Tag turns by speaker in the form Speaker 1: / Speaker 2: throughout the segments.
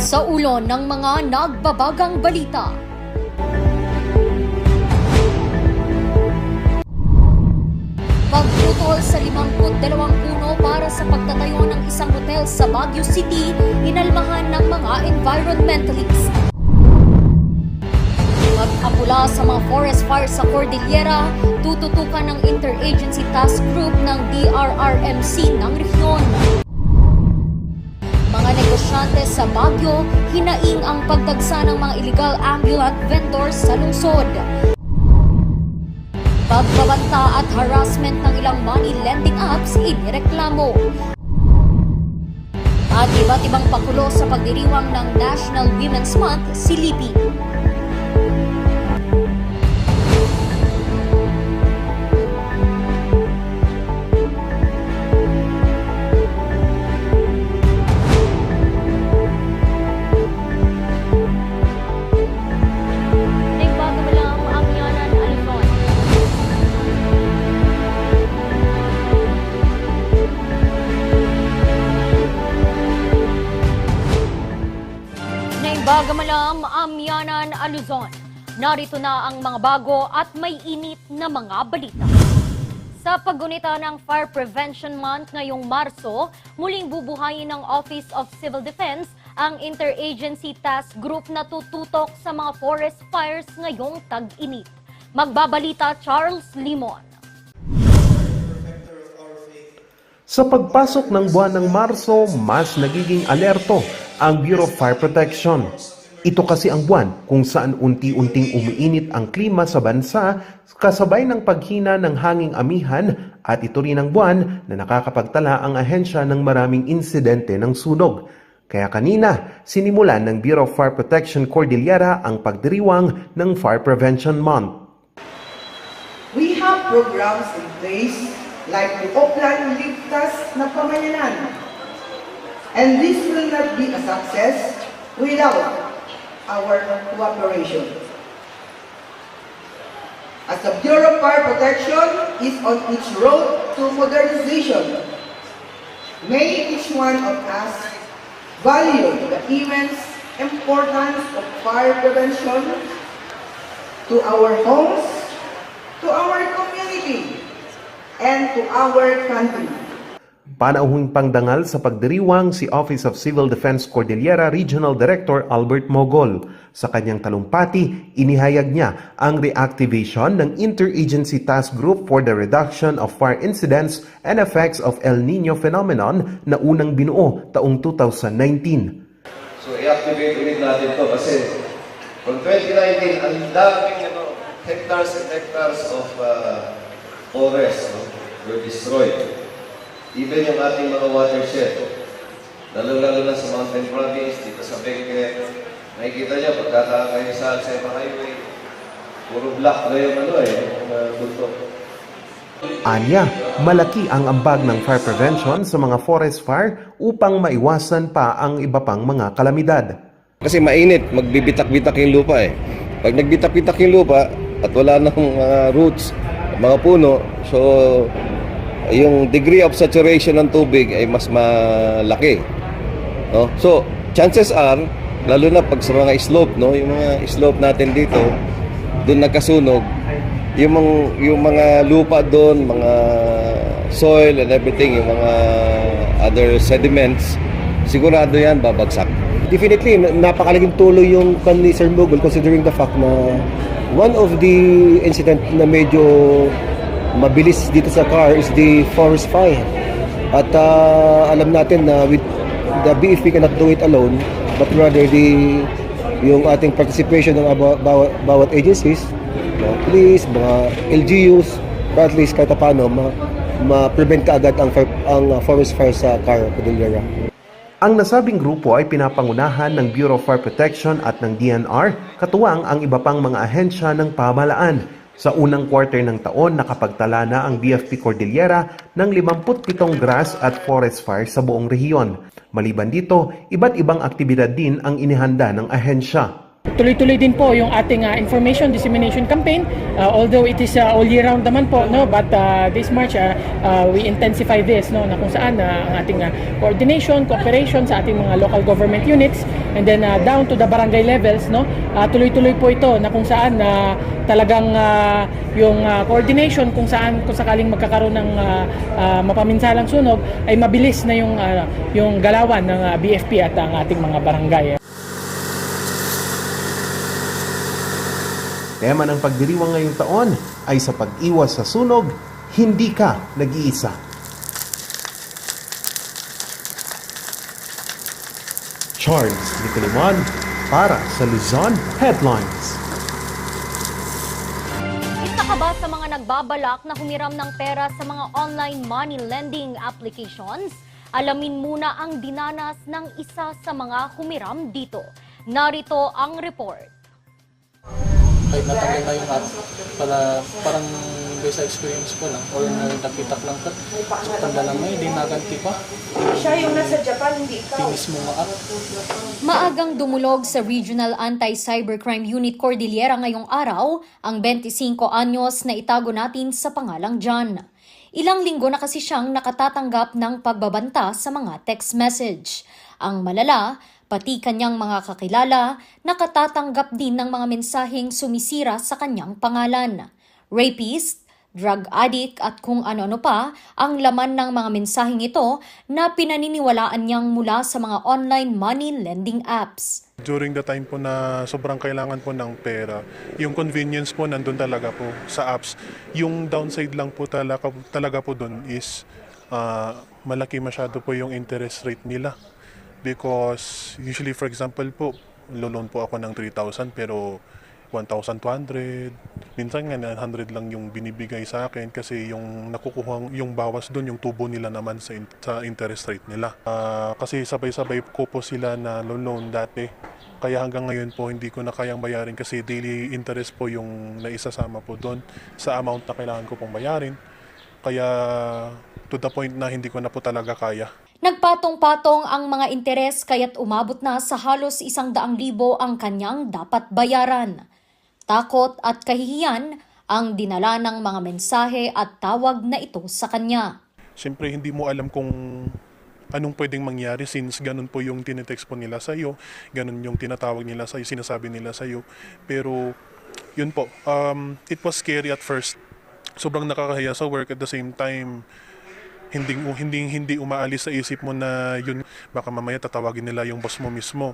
Speaker 1: Sa ulo ng mga nagbabagang balita. Pagputol sa 52 puno para sa pagtatayo ng isang hotel sa Baguio City, inalmahan ng mga environmentalists. Mag-apula sa mga forest fires sa Cordillera, tututukan ng Interagency Task Group ng DRRMC ng rehiyon. Mga negosyante sa Baguio, hinaing ang pagdagsa ng mga illegal ambulant vendors sa lungsod. Pagbabanta at harassment ng ilang money lending apps inireklamo. At iba't ibang pakulo sa pagdiriwang ng National Women's Month, silipin. Bagamalang Amyanan, Luzon. Narito na ang mga bago at may init na mga balita. Sa paggunita ng Fire Prevention Month ngayong Marso, muling bubuhayin ng Office of Civil Defense ang Interagency Task Group na tututok sa mga forest fires ngayong tag-init. Magbabalita Charles Limon.
Speaker 2: Sa pagpasok ng buwan ng Marso, mas nagiging alerto ang Bureau of Fire Protection. Ito kasi ang buwan kung saan unti-unting umiinit ang klima sa bansa kasabay ng paghina ng hanging amihan at ito rin ang buwan na nakakapagtala ang ahensya ng maraming insidente ng sunog. Kaya kanina, sinimulan ng Bureau of Fire Protection Cordillera ang pagdiriwang ng Fire Prevention Month.
Speaker 3: We have programs in place like the Oplan Ligtas na Pamayanan. And this will not be a success without our cooperation. As the Bureau of Fire Protection is on its road to modernization, may each one of us value the immense importance of fire prevention to our homes, to our community, and to our country.
Speaker 2: Panauhing pangdangal sa pagdiriwang si Office of Civil Defense Cordillera Regional Director Albert Mogol. Sa kanyang talumpati, inihayag niya ang reactivation ng Interagency Task Group for the Reduction of Fire Incidents and Effects of El Nino Phenomenon na unang binuo taong 2019.
Speaker 4: So i-activate ulit natin ito kasi from 2019, ang daming hectares and hectares of forest were destroyed. Even yung ating mga watershed, lalo-lalo na sa Mountain Province, dito sa Benguet, nakikita niyo, pagkata kayo sa Alceba Highway, puro black na yung buntot.
Speaker 2: Anya, malaki ang ambag ng fire prevention sa mga forest fire upang maiwasan pa ang iba pang mga kalamidad.
Speaker 4: Kasi mainit, magbibitak-bitak yung lupa eh. Pag nagbitak-bitak yung lupa at wala nang mga roots, mga puno, so yung degree of saturation ng tubig ay mas malaki. No? So, chances are, lalo na pag sa mga slope, no? Yung mga slope natin dito, doon nagkasunog, yung mga lupa doon, mga soil and everything, yung mga other sediments, sigurado yan babagsak.
Speaker 5: Definitely, napakalaking tuloy yung ni Sir Mogul considering the fact na one of the incident na medyo mabilis dito sa CAR is the forest fire. At alam natin na with the BFP cannot do it alone, but rather yung ating participation ng bawat agencies, police, mga LGUs, or at least kahit paano ma-prevent kaagad ang forest fire sa CAR, Cordillera.
Speaker 2: Ang nasabing grupo ay pinapangunahan ng Bureau of Fire Protection at ng DNR, katuwang ang iba pang mga ahensya ng pamahalaan. Sa unang quarter ng taon, nakapagtala na ang BFP Cordillera ng 57 grass at forest fire sa buong rehiyon. Maliban dito, iba't ibang aktibidad din ang inihanda ng ahensya.
Speaker 6: Tuloy-tuloy din po yung ating information dissemination campaign, although it is all year round naman po, no, but this March we intensify this, no, na kung saan ang ating coordination, cooperation sa ating mga local government units, and then down to the barangay levels, no, tuloy-tuloy po ito na kung saan talagang yung coordination kung sakaling magkakaroon ng mapaminsalang sunog ay mabilis na yung galawan ng BFP at ang ating mga barangay.
Speaker 2: Tema ng pagdiriwang ngayong taon ay sa pag-iwas sa sunog, hindi ka nag-iisa. Charles Nicoliman para sa Luzon Headlines.
Speaker 1: Isa ka ba sa mga nagbabalak na humiram ng pera sa mga online money lending applications? Alamin muna ang dinanas ng isa sa mga humiram dito. Narito ang report.
Speaker 7: Kahit natanggal na yung app, parang based sa experience ko lang, or nakitak lang ka, so tanda lang mo, hindi naganti pa.
Speaker 8: Siya yung nasa Japan, hindi ikaw.
Speaker 7: Tinis mo nga app.
Speaker 1: Maagang dumulog sa Regional Anti-Cybercrime Unit Cordillera ngayong araw ang 25 anyos na itago natin sa pangalang John. Ilang linggo na kasi siyang nakatatanggap ng pagbabanta sa mga text message. Ang malala, pati kanyang mga kakilala, nakatatanggap din ng mga mensaheng sumisira sa kanyang pangalan. Rapist, drug addict at kung ano-ano pa ang laman ng mga mensaheng ito na pinaniniwalaan niyang mula sa mga online money lending apps.
Speaker 9: During the time po na sobrang kailangan po ng pera, yung convenience po nandun talaga po sa apps. Yung downside lang po talaga po dun is malaki masyado po yung interest rate nila. Because usually, for example po, loan po ako ng 3,000 pero 1,200. Minsan nga 900 lang yung binibigay sa akin kasi yung nakukuha, yung bawas doon, yung tubo nila naman sa interest rate nila. Kasi sabay-sabay ko po sila na loan dati. Kaya hanggang ngayon po hindi ko na kayang bayarin kasi daily interest po yung naisasama po doon sa amount na kailangan ko pong bayarin. Kaya to the point na hindi ko na po talaga kaya.
Speaker 1: Nagpatong-patong ang mga interes kaya't umabot na sa halos 100,000 ang kanyang dapat bayaran. Takot at kahihiyan ang dinala ng mga mensahe at tawag na ito sa kanya.
Speaker 9: Siyempre hindi mo alam kung anong pwedeng mangyari since ganun po yung tinetext po nila sa iyo, ganun yung tinatawag nila sa iyo, sinasabi nila sa iyo. Pero yun po, it was scary at first. Sobrang nakakahiya sa work, at the same time hindi umaalis sa isip mo na yun, baka mamaya tatawagin nila yung boss mo mismo.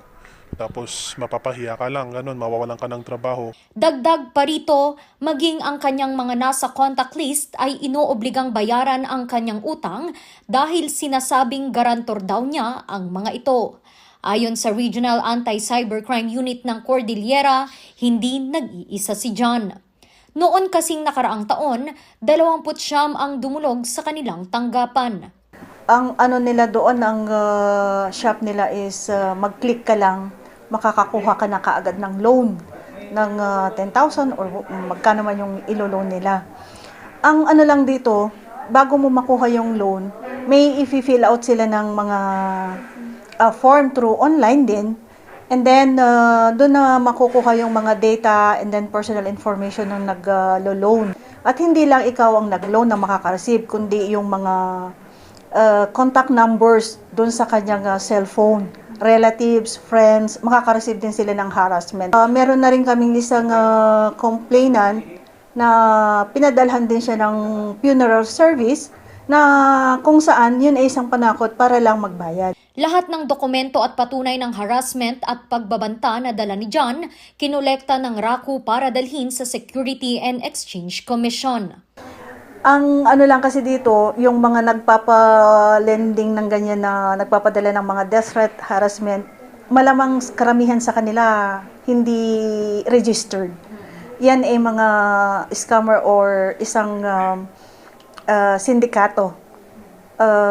Speaker 9: Tapos mapapahiya ka lang, ganun, mawawalan ka ng trabaho.
Speaker 1: Dagdag pa rito, maging ang kanyang mga nasa contact list ay inoobligang bayaran ang kanyang utang dahil sinasabing garantor daw niya ang mga ito. Ayon sa Regional Anti-Cybercrime Unit ng Cordillera, hindi nag-iisa si John. Noon kasing nakaraang taon, 29 ang dumulog sa kanilang tanggapan.
Speaker 8: Ang ano nila doon, ang shop nila is mag-click ka lang, makakakuha ka na kaagad ng loan ng 10,000 or magkano man yung ilo-loan nila. Ang ano lang dito, bago mo makuha yung loan, may i-fill out sila ng mga form through online din. And then, doon na makukuha yung mga data and then personal information ng nag-loan. At hindi lang ikaw ang nag-loan na makaka-receive, kundi yung mga contact numbers doon sa kanyang cellphone. Relatives, friends, makaka-receive din sila ng harassment. Meron na rin kaming isang complainant na pinadalhan din siya ng funeral service na kung saan yun ay isang panakot para lang magbayad.
Speaker 1: Lahat ng dokumento at patunay ng harassment at pagbabanta na dala ni John, kinolekta ng RACU para dalhin sa Security and Exchange Commission.
Speaker 8: Ang ano lang kasi dito, yung mga nagpapa-lending ng ganyan na nagpapadala ng mga death threat, harassment, malamang karamihan sa kanila hindi registered. Yan ay mga scammer or isang sindikato.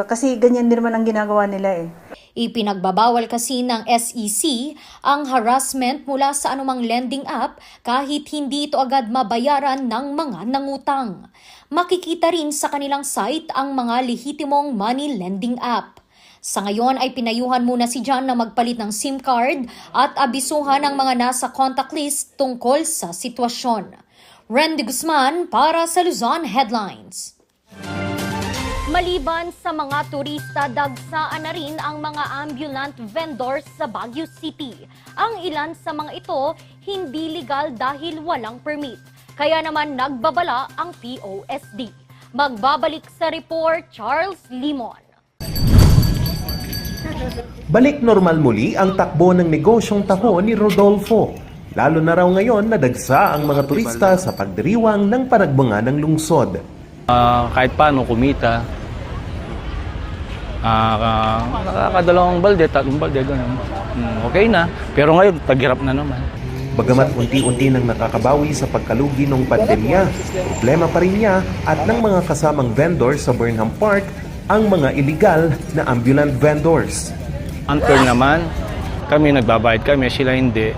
Speaker 8: Kasi ganyan din naman ang ginagawa nila eh.
Speaker 1: Ipinagbabawal kasi ng SEC ang harassment mula sa anumang lending app kahit hindi ito agad mabayaran ng mga nangutang. Makikita rin sa kanilang site ang mga lehitimong money lending app. Sa ngayon ay pinayuhan muna si John na magpalit ng SIM card at abisuhan ang mga nasa contact list tungkol sa sitwasyon. Randy Guzman para sa Luzon Headlines. Maliban sa mga turista, dagsaan na rin ang mga ambulant vendors sa Baguio City. Ang ilan sa mga ito hindi legal dahil walang permit. Kaya naman nagbabala ang POSD. Magbabalik sa report, Charles Limon.
Speaker 2: Balik normal muli ang takbo ng negosyong taho ni Rodolfo. Lalo na raw ngayon nadagsa ang mga turista sa pagdiriwang ng panagbunga ng lungsod.
Speaker 10: Kahit paano kumita. Nakakadalawang balde, tatlong balde, ganun. Okay na. Pero ngayon, taghirap na naman.
Speaker 2: Bagamat unti-unti nang nakakabawi sa pagkalugi ng pandemya, problema pa rin niya at ng mga kasamang vendors sa Burnham Park ang mga illegal na ambulant vendors.
Speaker 10: Unfair naman, kami nagbabayad kami, sila hindi.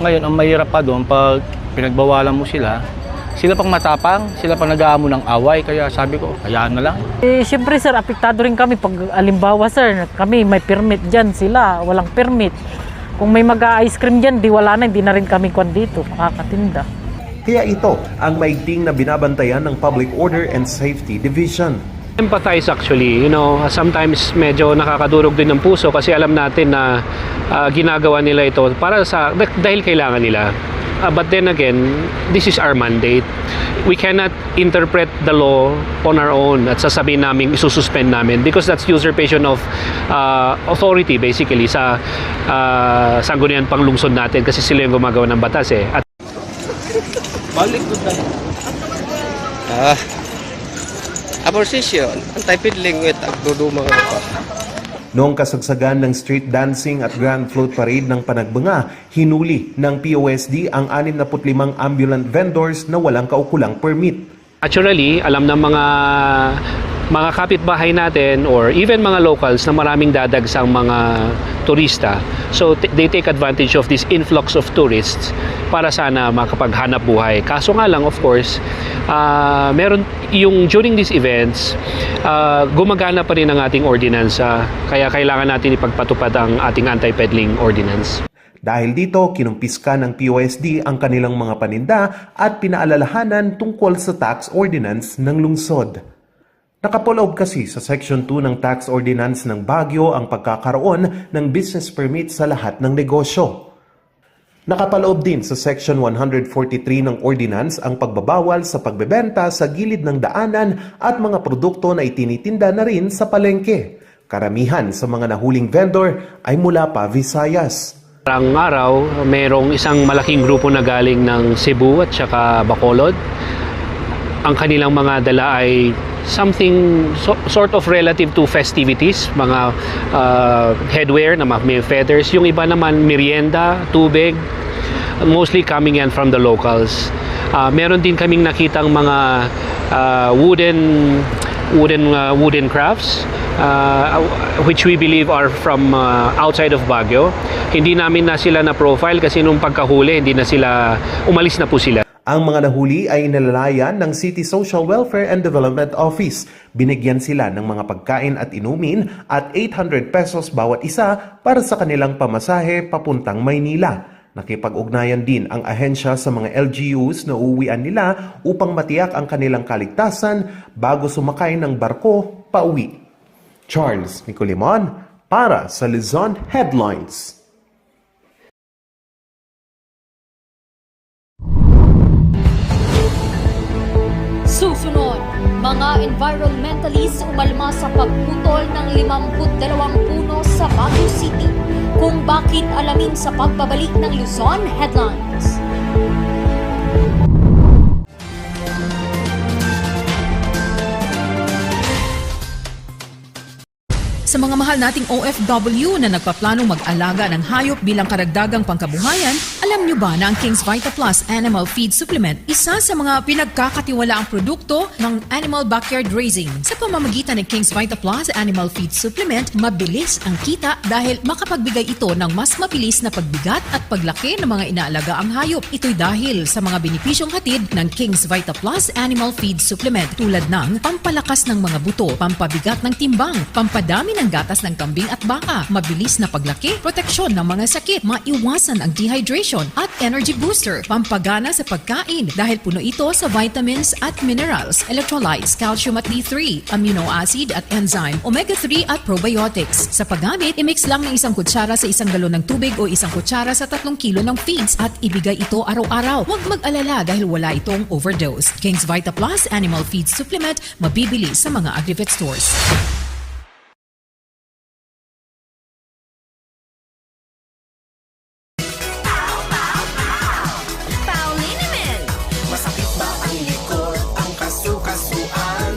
Speaker 10: Ngayon, ang mahirap pa doon, pag pinagbawalan mo sila pang matapang, sila pang nag-aamo ng away, kaya sabi ko, hayaan na lang.
Speaker 6: Siyempre sir, apektado rin kami pag alimbawa sir, kami may permit dyan, sila walang permit. Kung may mag-ice cream dyan, di wala na, hindi na rin kami kwan dito, makakatinda.
Speaker 2: Kaya ito ang maigting na binabantayan ng Public Order and Safety Division.
Speaker 11: Empathize actually, sometimes medyo nakakadurog din ng puso kasi alam natin na ginagawa nila ito para dahil kailangan nila. But then again, this is our mandate. We cannot interpret the law on our own at sasabihin namin isususpend namin because that's usurpation of authority basically sa sanggunian panglungsod natin kasi sila yung gumagawa ng batas eh. At
Speaker 10: Balik ko tayo.
Speaker 5: Abortion, anti-fiddling with agduduma ka.
Speaker 2: Noong kasagsagan ng street dancing at grand float parade ng Panagbunga, hinuli ng POSD ang 65 ambulant vendors na walang kaukulang permit.
Speaker 11: naturally, alam ng mga kapitbahay natin or even mga locals na maraming dadagsang mga turista. So they take advantage of this influx of tourists para sana makapaghanap buhay. Kaso nga lang, of course, meron yung during these events, gumagana pa rin ang ating ordinansa. Kaya kailangan natin ipagpatupad ang ating anti-peddling ordinance.
Speaker 2: Dahil dito, kinumpiska ng POSD ang kanilang mga paninda at pinaalalahanan tungkol sa tax ordinance ng lungsod. Nakapoloob kasi sa Section 2 ng Tax Ordinance ng Baguio ang pagkakaroon ng business permit sa lahat ng negosyo. Nakapaloob din sa Section 143 ng Ordinance ang pagbabawal sa pagbebenta sa gilid ng daanan at mga produkto na itinitinda na rin sa palengke. Karamihan sa mga nahuling vendor ay mula pa Visayas.
Speaker 11: Parang araw, mayroong isang malaking grupo na galing ng Cebu at saka Bacolod. Ang kanilang mga dala ay something sort of relative to festivities, mga headwear na may feathers. Yung iba naman merienda, tubig, mostly coming in from the locals. Meron din kaming nakitang mga wooden crafts which we believe are from outside of Baguio. Hindi namin na sila na profile kasi nung pagkahuli hindi na sila, umalis na po sila.
Speaker 2: Ang mga nahuli ay inalalayan ng City Social Welfare and Development Office. Binigyan sila ng mga pagkain at inumin at 800 pesos bawat isa para sa kanilang pamasahe papuntang Maynila. Nakipag-ugnayan din ang ahensya sa mga LGUs na uuwian nila upang matiyak ang kanilang kaligtasan bago sumakay ng barko pauwi. Charles Nicolimon para sa Luzon Headlines.
Speaker 1: Susunod, mga environmentalists umalma sa pagputol ng 52 puno sa Baguio City. Kung bakit, alamin sa pagbabalik ng Luzon Headlines.
Speaker 12: Sa mga mahal nating OFW na nagpaplanong mag-alaga ng hayop bilang karagdagang pangkabuhayan, alam nyo ba na ang King's Vita Plus Animal Feed Supplement isa sa mga pinagkakatiwalaang produkto ng Animal Backyard Raising? Sa pamamagitan ng King's Vita Plus Animal Feed Supplement, mabilis ang kita dahil makapagbigay ito ng mas mabilis na pagbigat at paglaki ng mga inaalagaang hayop. Ito'y dahil sa mga benepisyong hatid ng King's Vita Plus Animal Feed Supplement tulad ng pampalakas ng mga buto, pampabigat ng timbang, pampadami ng ng gatas ng kambing at baka, mabilis na paglaki, proteksyon ng mga sakit, maiwasan ang dehydration at energy booster, pampagana sa pagkain dahil puno ito sa vitamins at minerals, electrolytes, calcium at D3, amino acid at enzyme, omega-3 at probiotics. Sa paggamit, i-mix lang ng 1 kutsara sa 1 galon ng tubig o 1 kutsara sa 3 kilo ng feeds at ibigay ito araw-araw. Huwag mag-alala dahil wala itong overdose. King's Vita Plus Animal Feed Supplement, mabibili sa mga Agrivet stores.
Speaker 13: Masakit ba ang likod, ang kasu-kasuan?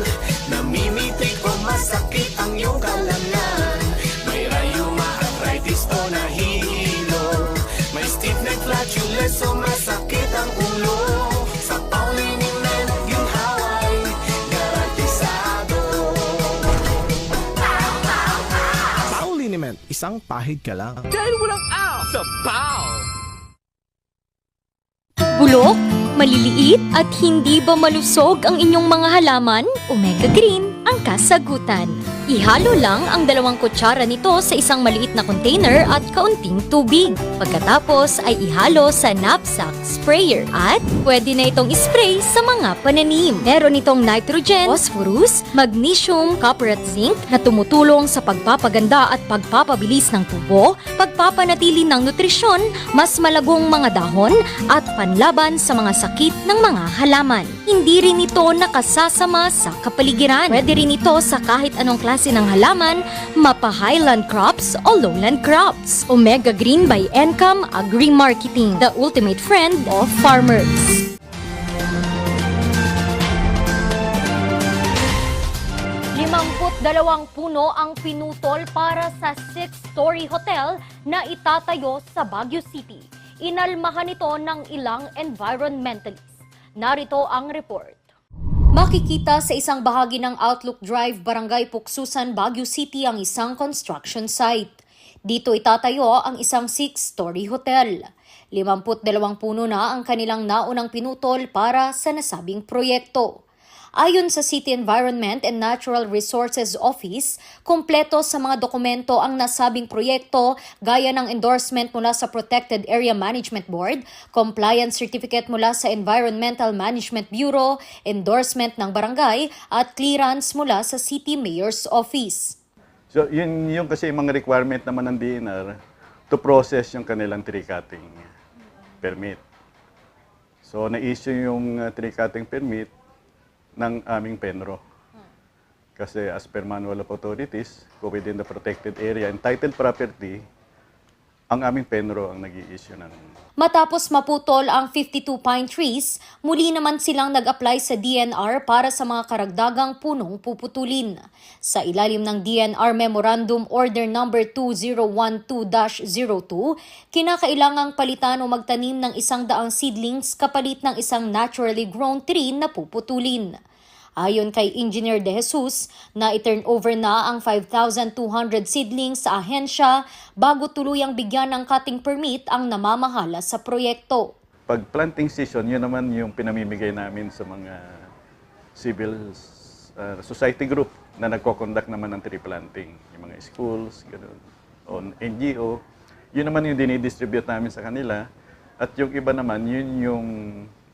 Speaker 13: Namimitik o masakit ang iyong kalamnan? May rayuma, arthritis o nahihilo? May stiff neck, flatulence o masakit ang ulo? Sa Pauliniment, ginhaway, garantisado.
Speaker 14: Pauliniment, isang pahid ka lang.
Speaker 13: Dahil walang out sa Pau!
Speaker 1: Bulok, maliliit at hindi ba malusog ang inyong mga halaman? Omega Green ang kasagutan. Ihalo lang ang 2 kutsara nito sa isang maliit na container at kaunting tubig. Pagkatapos ay ihalo sa knapsack sprayer at pwede na itong ispray sa mga pananim. Meron itong nitrogen, phosphorus, magnesium, copper at zinc na tumutulong sa pagpapaganda at pagpapabilis ng tubo, pagpapanatili ng nutrisyon, mas malagong mga dahon at panlaban sa mga sakit ng mga halaman. Hindi rin ito nakasasama sa kapaligiran. Pwede rin ito sa kahit anong klase ng halaman, mapa-highland crops o lowland crops. Omega Green by Encam Agri-Marketing, the ultimate friend of farmers. 52 puno ang pinutol para sa 6-story hotel na itatayo sa Baguio City. Inalmahan ito ng ilang environmentalists. Narito ang report. Makikita sa isang bahagi ng Outlook Drive, Barangay Puksusan, Baguio City ang isang construction site. Dito itatayo ang isang 6-story hotel. 52 puno na ang kanilang naunang pinutol para sa nasabing proyekto. Ayon sa City Environment and Natural Resources Office, kumpleto sa mga dokumento ang nasabing proyekto gaya ng endorsement mula sa Protected Area Management Board, compliance certificate mula sa Environmental Management Bureau, endorsement ng barangay at clearance mula sa City Mayor's Office.
Speaker 15: So yun kasi yung mga requirement naman ng DNR to process yung kanilang tree cutting permit. So na-issue yung tree cutting permit ng aming Penro. Kasi as per Manual of Authorities, within the protected area, entitled property, ang aming Penro ang nag-i-issue ng...
Speaker 1: Matapos maputol ang 52 pine trees, muli naman silang nag-apply sa DNR para sa mga karagdagang punong puputulin. Sa ilalim ng DNR Memorandum Order No. 2012-02, kinakailangang palitan o magtanim ng 100 seedlings kapalit ng isang naturally grown tree na puputulin. Ayon kay Engineer De Jesus, na i-turn over na ang 5,200 seedlings sa ahensya bago tuluyang bigyan ng cutting permit ang namamahala sa proyekto.
Speaker 15: Pag planting season, yun naman yung pinamimigay namin sa mga civil society group na nagko-conduct naman ng tree planting. Yung mga schools, ganun, o NGO. Yun naman yung dinidistribute namin sa kanila. At yung iba naman, yun yung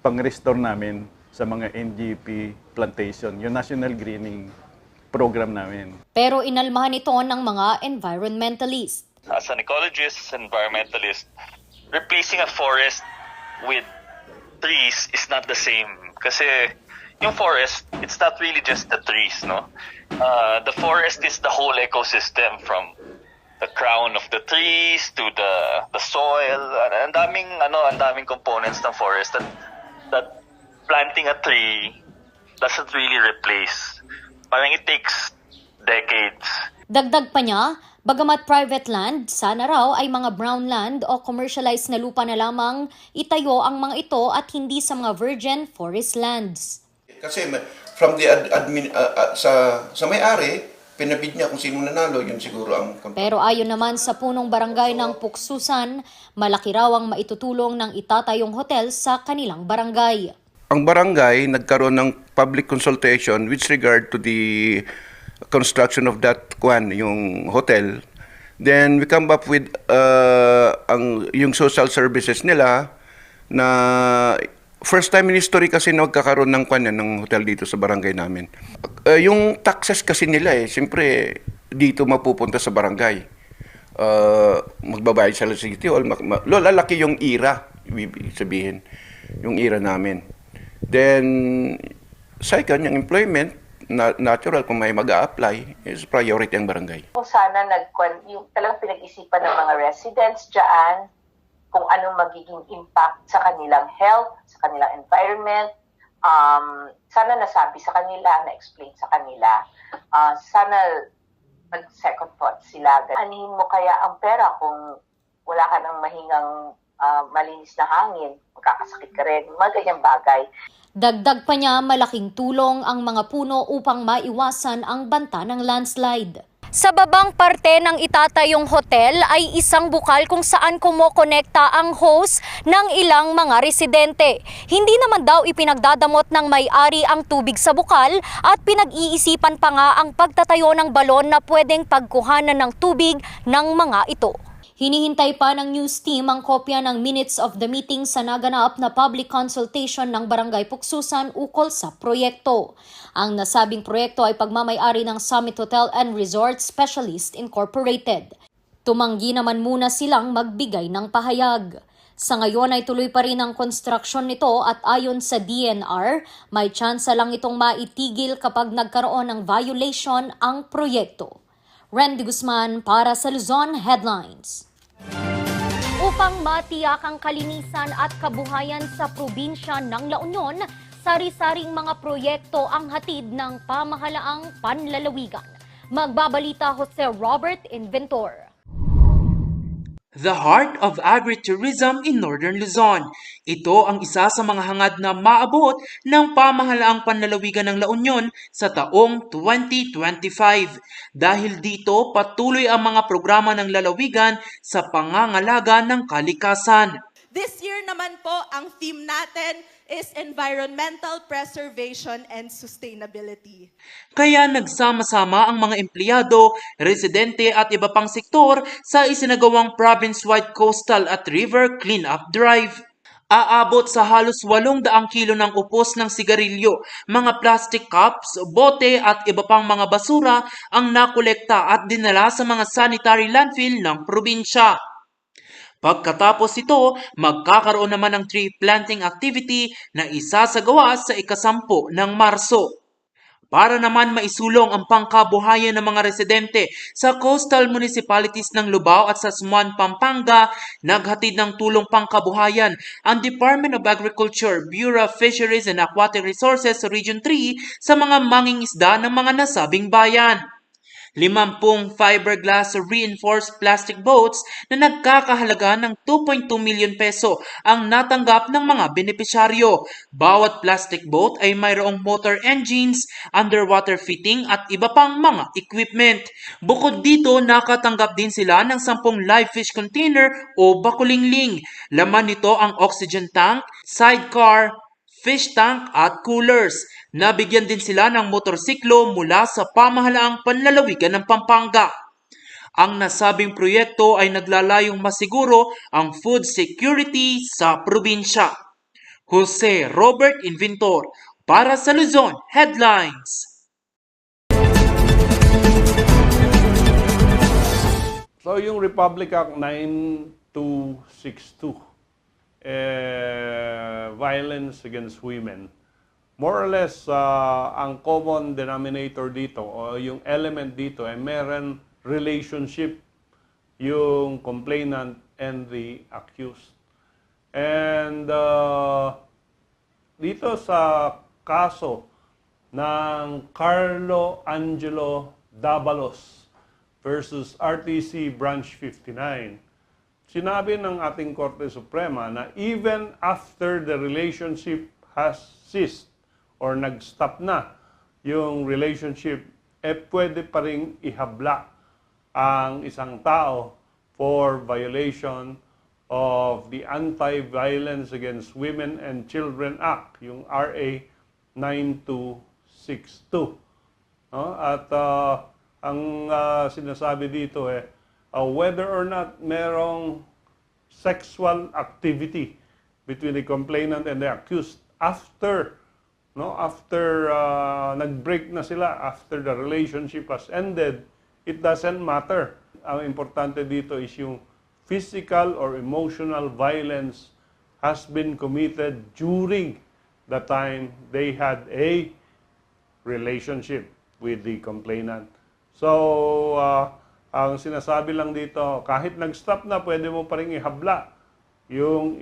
Speaker 15: pang-restore namin sa mga NGP plantation, yung National Greening Program namin.
Speaker 1: Pero inalmahan ito ng mga environmentalist.
Speaker 16: As an ecologist, environmentalist, replacing a forest with trees is not the same. Kasi yung forest, it's not really just the trees, no? The forest is the whole ecosystem, from the crown of the trees to the soil. Ang daming components ng forest that planting a tree doesn't really replace. Parang it takes decades.
Speaker 1: Dagdag pa niya, bagamat private land, sana raw ay mga brown land o commercialized na lupa na lamang itayo ang mga ito at hindi sa mga virgin forest lands.
Speaker 17: Kasi from the sa may-ari, pinabid niya kung sino nanalo, yun siguro ang...
Speaker 1: Pero ayon naman sa punong barangay ng Puksusan, malaki raw ang maitutulong ng itatayong hotel sa kanilang barangay.
Speaker 17: Ang barangay nagkaroon ng public consultation with regard to the construction of that yung hotel, then we come up with yung social services nila na first time in history kasi nagkakaroon ng ng hotel dito sa barangay namin. Yung taxes kasi nila siyempre dito mapupunta sa barangay. Magbabayad sila sa city hall, lalaki yung IRA, ibig sabihin, yung IRA namin. Then, second, yung employment, natural kung may mag-a-apply, is priority ang barangay.
Speaker 18: Kung sana yung talagang pinag-isipan ng mga residents dyan, kung anong magiging impact sa kanilang health, sa kanilang environment, sana nasabi sa kanila, na-explain sa kanila, sana mag-second thought sila. Anihin mo kaya ang pera kung wala ka ng mahingang malinis na hangin, magkakasakit ka rin, mga ganyang bagay.
Speaker 1: Dagdag pa niya, malaking tulong ang mga puno upang maiwasan ang banta ng landslide. Sa babang parte ng itatayong hotel ay isang bukal kung saan kumokonekta ang hose ng ilang mga residente. Hindi naman daw ipinagdadamot ng may-ari ang tubig sa bukal at pinag-iisipan pa nga ang pagtatayo ng balon na pwedeng pagkuhanan ng tubig ng mga ito. Hinihintay pa ng news team ang kopya ng minutes of the meeting sa naganap na public consultation ng Barangay Puksusan ukol sa proyekto. Ang nasabing proyekto ay pagmamay-ari ng Summit Hotel and Resort Specialist Incorporated. Tumanggi naman muna silang magbigay ng pahayag. Sa ngayon ay tuloy pa rin ang construction nito at ayon sa DNR, may tsansa lang itong maitigil kapag nagkaroon ng violation ang proyekto. Randy Guzman para sa Luzon Headlines. Upang matiyak ang kalinisan at kabuhayan sa probinsya ng La Union, sari-saring mga proyekto ang hatid ng pamahalaang panlalawigan. Magbabalita Jose Robert Inventor.
Speaker 19: The heart of agritourism in Northern Luzon. Ito ang isa sa mga hangad na maabot ng pamahalaang panlalawigan ng La Union sa taong 2025. Dahil dito, patuloy ang mga programa ng lalawigan sa pangangalaga ng kalikasan.
Speaker 20: This year naman po, ang theme natin is Environmental Preservation and Sustainability.
Speaker 19: Kaya nagsama-sama ang mga empleyado, residente at iba pang sektor sa isinagawang province-wide coastal at river cleanup drive. Aabot sa halos 800 kilo ng upos ng sigarilyo, mga plastic cups, bote at iba pang mga basura ang nakolekta at dinala sa mga sanitary landfill ng probinsya. Pagkatapos ito, magkakaroon naman ng tree planting activity na isasagawa sa ika-10 ng Marso. Para naman maisulong ang pangkabuhayan ng mga residente sa coastal municipalities ng Lubao at Sasmuan, Pampanga, naghatid ng tulong pangkabuhayan ang Department of Agriculture, Bureau of Fisheries and Aquatic Resources Region 3 sa mga mangingisda ng mga nasabing bayan. 50 fiberglass reinforced plastic boats na nagkakahalaga ng 2.2 milyon peso ang natanggap ng mga benepisyaryo. Bawat plastic boat ay mayroong motor engines, underwater fitting at iba pang mga equipment. Bukod dito, nakatanggap din sila ng 10 live fish container o bakulingling. Laman nito ang oxygen tank, sidecar, fish tank at coolers. Nabigyan din sila ng motorsiklo mula sa pamahalaang panlalawigan ng Pampanga. Ang nasabing proyekto ay naglalayong masiguro ang food security sa probinsya. Jose Robert Inventor para sa Luzon Headlines.
Speaker 21: So yung Republic Act 9262, violence against women, more or less, ang common denominator dito o yung element dito ay meron relationship yung complainant and the accused. And dito sa kaso ng Carlo Angelo Davalos versus RTC Branch 59, sinabi ng ating Korte Suprema na even after the relationship has ceased, or nag-stop na yung relationship, pwede pa rin ihabla ang isang tao for violation of the Anti-Violence Against Women and Children Act, yung RA 9262. No? At ang sinasabi dito whether or not merong sexual activity between the complainant and the accused after nag-break na sila, after the relationship has ended, it doesn't matter. Ang importante dito is yung physical or emotional violence has been committed during the time they had a relationship with the complainant. So, ang sinasabi lang dito, kahit nag-stop na, pwede mo pa rin ihabla yung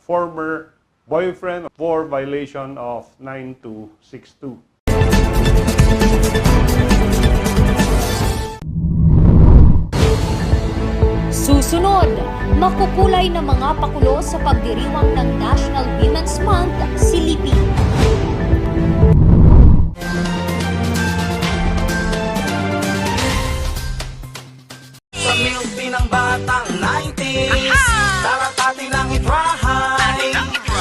Speaker 21: former boyfriend for violation of 9262.
Speaker 1: Susunod, makukulay na mga pakulo sa pagdiriwang ng National Women's Month, silipin.
Speaker 13: Sa milk tea ng batang 90s, tara't atin lang i-try.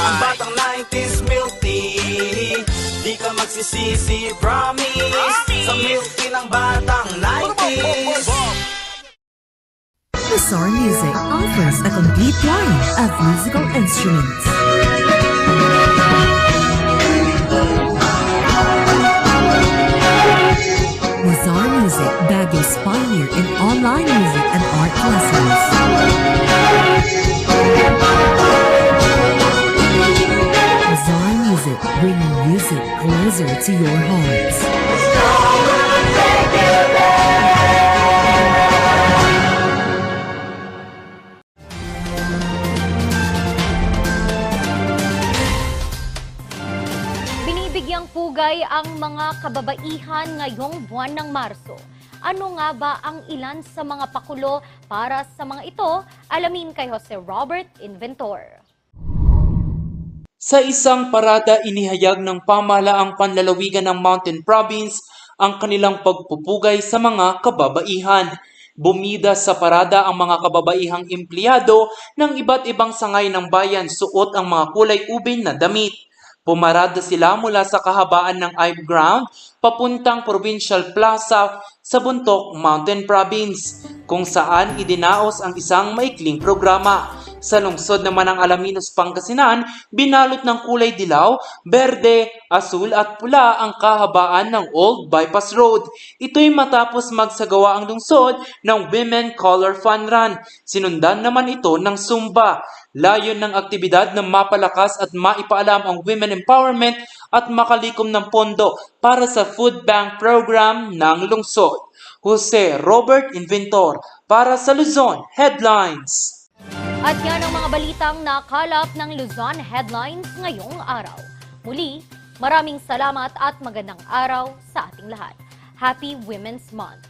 Speaker 13: Ang batang 90s milk tea, di ka magsisisi, promise. Sa milk tea ng batang 90s.
Speaker 3: Bizarre Music offers a complete line of musical instruments. Bizarre Music, Baguio's pioneer in online music and art lessons. Bizarre Music, bringing music closer to your hearts.
Speaker 1: Binibigyang pugay ang mga kababaihan ngayong buwan ng Marso. Ano nga ba ang ilan sa mga pakulo para sa mga ito? Alamin kay Jose Robert Inventor.
Speaker 19: Sa isang parada, inihayag ng pamahalaang panlalawigan ng Mountain Province ang kanilang pagpupugay sa mga kababaihan. Bumida sa parada ang mga kababaihang empleyado ng iba't ibang sangay ng bayan, suot ang mga kulay ubin na damit. Pumarada sila mula sa kahabaan ng Ive Ground papuntang Provincial Plaza sa Bontoc Mountain Province, kung saan idinaos ang isang maikling programa. Sa lungsod naman ng Alaminos, Pangasinan, binalot ng kulay dilaw, berde, asul at pula ang kahabaan ng Old Bypass Road. Ito'y matapos magsagawa ang lungsod ng Women Color Fun Run. Sinundan naman ito ng Zumba. Layon ng aktibidad na mapalakas at maipaalam ang women empowerment at makalikom ng pondo para sa food bank program ng lungsod. Jose Robert Inventor para sa Luzon Headlines.
Speaker 1: At yan ang mga balitang nakalap ng Luzon Headlines ngayong araw. Muli, maraming salamat at magandang araw sa ating lahat. Happy Women's Month!